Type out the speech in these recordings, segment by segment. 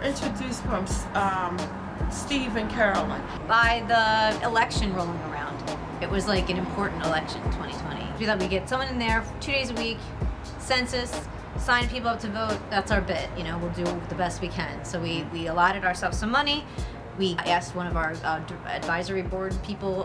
introduced from Steve and Carolyn. By the election rolling around. It was like an important election in 2020. We thought we'd get someone in there 2 days a week, census, sign people up to vote. That's our bit, we'll do the best we can. So we allotted ourselves some money. We asked one of our advisory board people,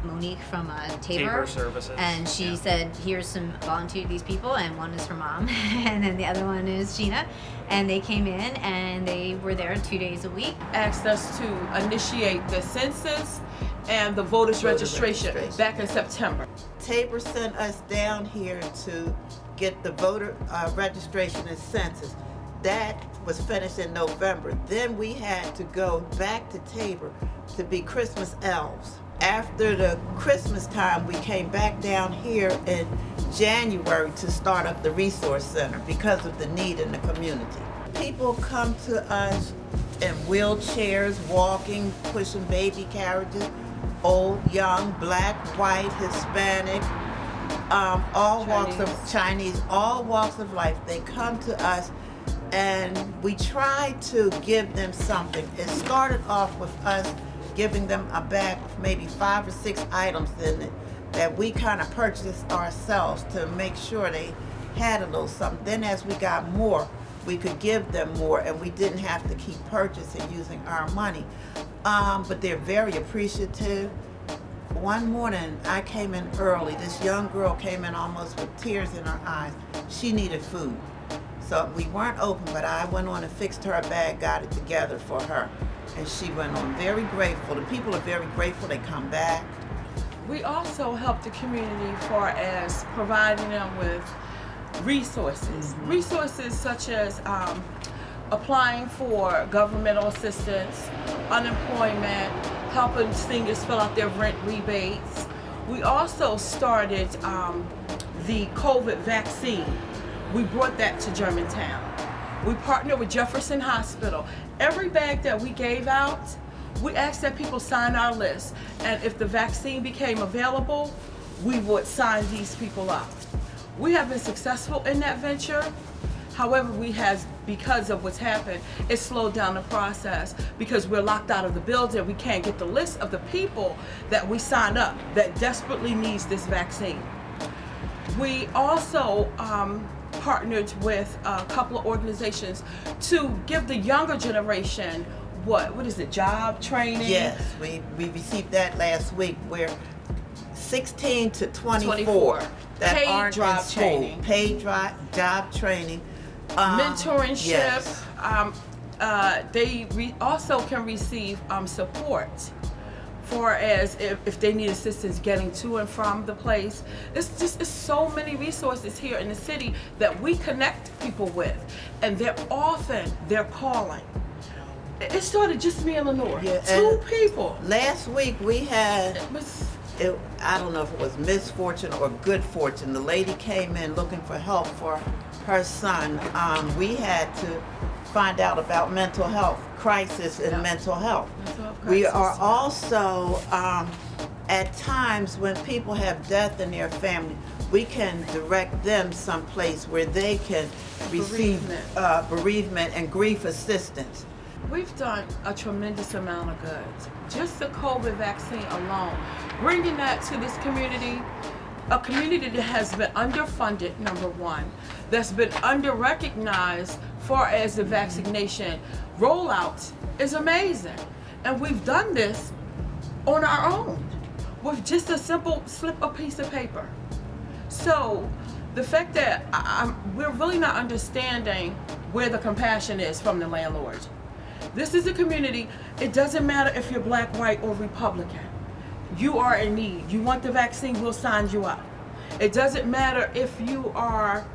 Monique from Tabor Services, and she said, here's some volunteer these people, and one is her mom, and then the other one is Sheena, and they came in and they were there 2 days a week. Asked us to initiate the census and the voters registration back in September. Tabor sent us down here to get the voter registration and census. That was finished in November. Then we had to go back to Tabor to be Christmas elves. After the Christmas time, we came back down here in January to start up the resource center because of the need in the community. People come to us in wheelchairs, walking, pushing baby carriages, old, young, black, white, Hispanic, all walks of Chinese, all walks of life. They come to us and we try to give them something. It started off with us giving them a bag with maybe 5 or 6 items in it that we kind of purchased ourselves to make sure they had a little something. Then as we got more, we could give them more and we didn't have to keep purchasing using our money. But they're very appreciative. One morning I came in early. This young girl came in almost with tears in her eyes. She needed food. So we weren't open, but I went on and fixed her a bag, got it together for her. And she went on. Very grateful. The people are very grateful. They come back. We also help the community far as providing them with resources. Resources such as applying for governmental assistance, unemployment, helping seniors fill out their rent rebates. We also started the COVID vaccine. We brought that to Germantown. We partnered with Jefferson Hospital. Every bag that we gave out, we asked that people sign our list. And if the vaccine became available, we would sign these people up. We have been successful in that venture. However, because of what's happened, it slowed down the process because we're locked out of the building. We can't get the list of the people that we signed up that desperately needs this vaccine. We also partnered with a couple of organizations to give the younger generation job training? Yes, we received that last week. We're 16 to 24 that paid aren't job in school. training. Paid job training. Mentorship. Yes. They also can receive support for as if they need assistance getting to and from the place. It's so many resources here in the city that we connect people with, and they're calling. It started just me and Lenore. Yeah, 2 people. Last week we had, I don't know if it was misfortune or good fortune. The lady came in looking for help for her son. We had to find out about mental health, crisis in mental health. We are also, at times when people have death in their family, we can direct them someplace where they can receive bereavement and grief assistance. We've done a tremendous amount of good. Just the COVID vaccine alone, bringing that to this community, a community that has been underfunded, number one, that's been under-recognized far as the vaccination rollout is amazing. And we've done this on our own with just a simple slip of piece of paper. So the fact that we're really not understanding where the compassion is from the landlord. This is a community, it doesn't matter if you're black, white, or Republican. You are in need. You want the vaccine, we'll sign you up. It doesn't matter if you are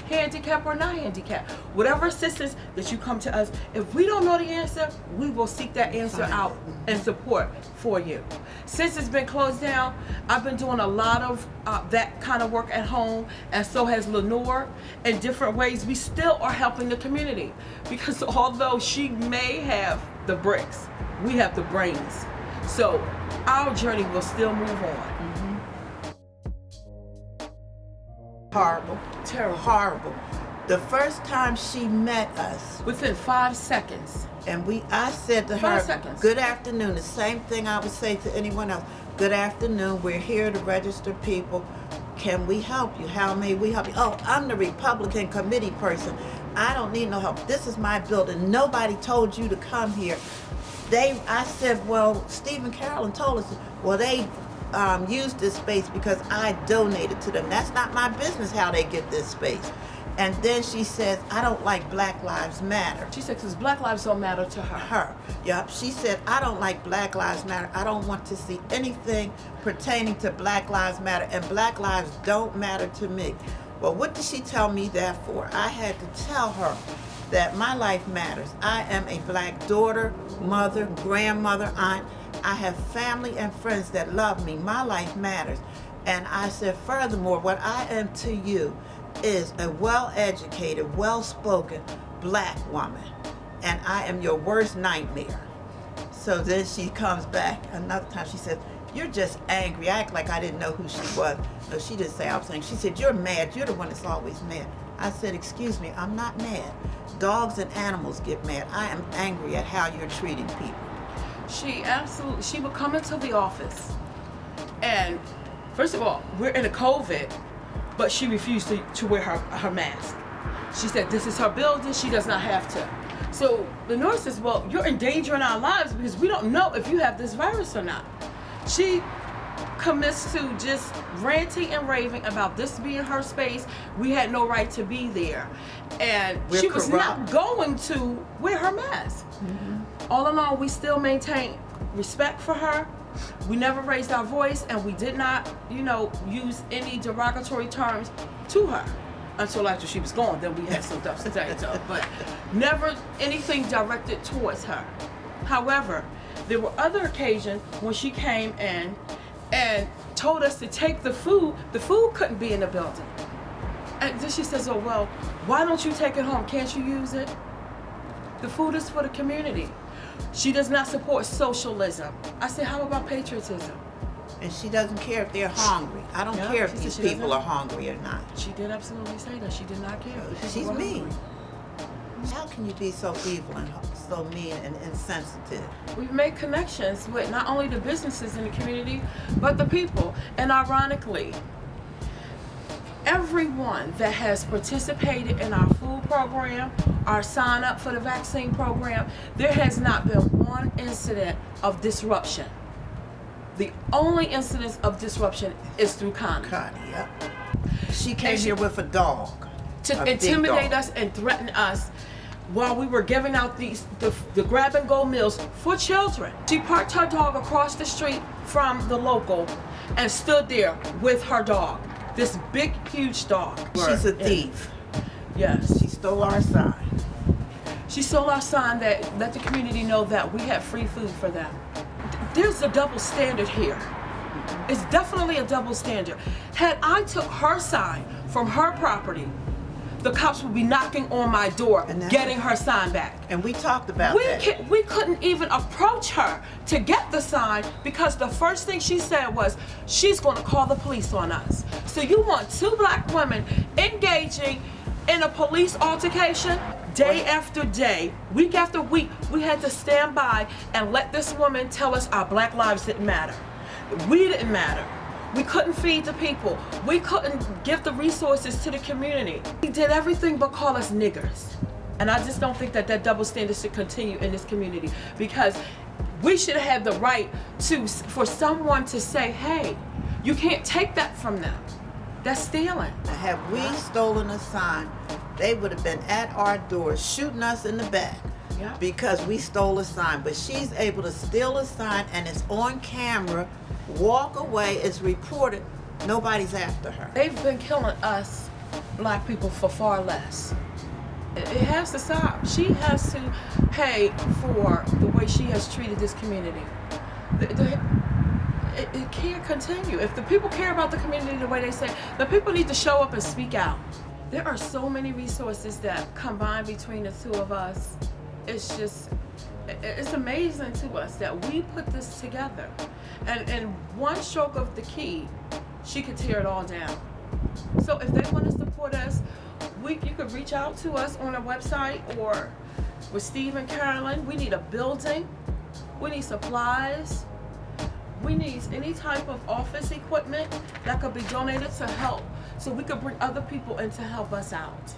handicapped or not handicapped. Whatever assistance that you come to us, if we don't know the answer, we will seek that answer out and support for you. Since it's been closed down, I've been doing a lot of that kind of work at home, and so has Lenore. In different ways, we still are helping the community because although she may have the bricks, we have the brains. So our journey will still move on. Horrible. Terrible. Horrible. The first time she met us, Within 5 seconds, And I said to 5 her, seconds. good afternoon, the same thing I would say to anyone else. Good afternoon, we're here to register people. Can we help you? How may we help you? Oh, I'm the Republican committee person. I don't need no help. This is my building. Nobody told you to come here. I said, well, Steve and Carolyn told us, well, they used this space because I donated to them. That's not my business how they get this space. And then she says, I don't like Black Lives Matter. She said, because Black lives don't matter to her. Yep. She said, I don't like Black Lives Matter. I don't want to see anything pertaining to Black Lives Matter, and Black lives don't matter to me. Well, what did she tell me that for? I had to tell her that my life matters. I am a Black daughter, mother, grandmother, aunt. I have family and friends that love me. My life matters. And I said, furthermore, what I am to you is a well-educated, well-spoken Black woman, and I am your worst nightmare. So then she comes back another time. She says, you're just angry. I act like I didn't know who she was. No, she didn't say I was angry. She said, you're mad. You're the one that's always mad. I said, excuse me, I'm not mad. Dogs and animals get mad. I am angry at how you're treating people. She would come into the office, and first of all, we're in a COVID, but she refused to wear her mask. She said this is her building, she does not have to. So the nurse says, well, you're endangering our lives because we don't know if you have this virus or not. She commits to just ranting and raving about this being her space. We had no right to be there. And she was not going to wear her mask. Mm-hmm. All in all, we still maintain respect for her. We never raised our voice, and we did not, use any derogatory terms to her until after she was gone. Then we had some stuff to say, but never anything directed towards her. However, there were other occasions when she came in and told us to take the food. The food couldn't be in the building. And then she says, oh, well, why don't you take it home? Can't you use it? The food is for the community. She does not support socialism. I said, how about patriotism? And she doesn't care if they're hungry. I don't care if these people are hungry or not. She did absolutely say that. She did not care. She's mean. How can you be so evil and so mean and insensitive? We've made connections with not only the businesses in the community, but the people. And ironically, everyone that has participated in our food program, our sign up for the vaccine program, there has not been one incident of disruption. The only incidence of disruption is through Connie. Yep. She came here with a dog. To intimidate us and threaten us while we were giving out the grab and go meals for children. She parked her dog across the street from the local and stood there with her dog. This big, huge dog. She's a thief. Yes. She stole our sign. She stole our sign that let the community know that we have free food for them. There's a double standard here. It's definitely a double standard. Had I took her sign from her property, the cops would be knocking on my door, getting her sign back. And we talked about that. We couldn't even approach her to get the sign because the first thing she said was, she's going to call the police on us. So you want two Black women engaging in a police altercation? Day after day, week after week, we had to stand by and let this woman tell us our Black lives didn't matter. We didn't matter. We couldn't feed the people. We couldn't give the resources to the community. We did everything but call us niggers. And I just don't think that double standard should continue in this community, because we should have had the right for someone to say, hey, you can't take that from them. That's stealing. Had we stolen a sign, they would have been at our doors shooting us in the back because we stole a sign. But she's able to steal a sign, and it's on camera, walk away, it's reported, nobody's after her. They've been killing us Black people for far less. It has to stop. She has to pay for the way she has treated this community. It can't continue. If the people care about the community the way they say, the people need to show up and speak out. There are so many resources that combine between the two of us. It's amazing to us that we put this together. And one stroke of the key, she could tear it all down. So if they want to support us, you could reach out to us on our website or with Steve and Carolyn. We need a building. We need supplies. We need any type of office equipment that could be donated to help, so we could bring other people in to help us out.